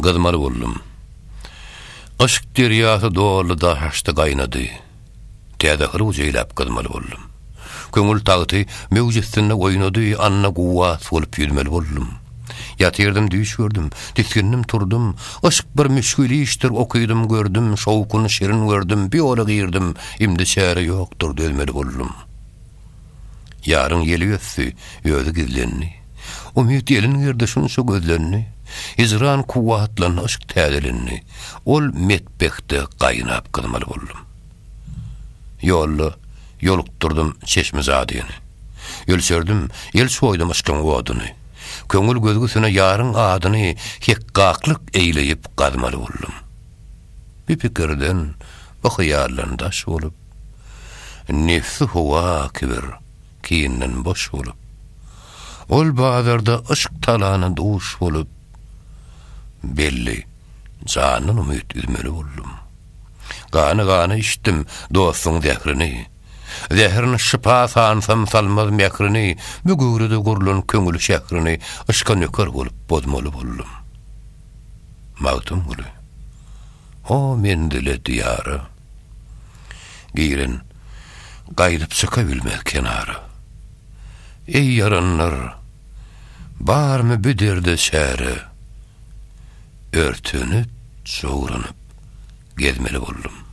gızmaly boldum. Aşk deryasy dolu da haşdy gaýnady. Täze hyrjylap gızmaly boldum. Köňül tagy mewjudsyna oýnady, anna guwat bolup ýürmeli boldum. Ýatyrdım, düýş gördüm, diskindim turdum. Aşk bir müşkili işdir, okuydum, gördüm, şowkuny şerin gördüm, bir ola girdim, imdi çäre ýokdur dölmeli boldum. Yarın yeli össü, özü gizlenni. Umid elin girdi şunşa gözlenni. İzran kuwatlan aşk täzelenni. Ol metbekde gaýnap gızmaly boldum. Yolukturdum Çeşmizadyny. Ölçerdim, el soýdum aşkyň goduny. Köňül gözgüsüne yarın adyny heqqaqlyk eýleyip gazmaly boldum. Bir pikirden bu hyýallandaş bolup, nefsi howa kibir kiýinden boş bolup, ol bazarda aşk talana duş bolup, belli janyny umyt üzmeli boldum. Gany içdim dostuň zährini. Zährini şypa sansam salmaz mekrini, bügüride gurulun köňül şährini, aşka nöker bolup bozmaly boldum. Mawtum guly. O mendile diyarı. Girin, gaýdyp çyka bilmek kenara. Ey yaranlar, barmy büderde şäre, örtünüp, çoğurunup, gezmeli boldum.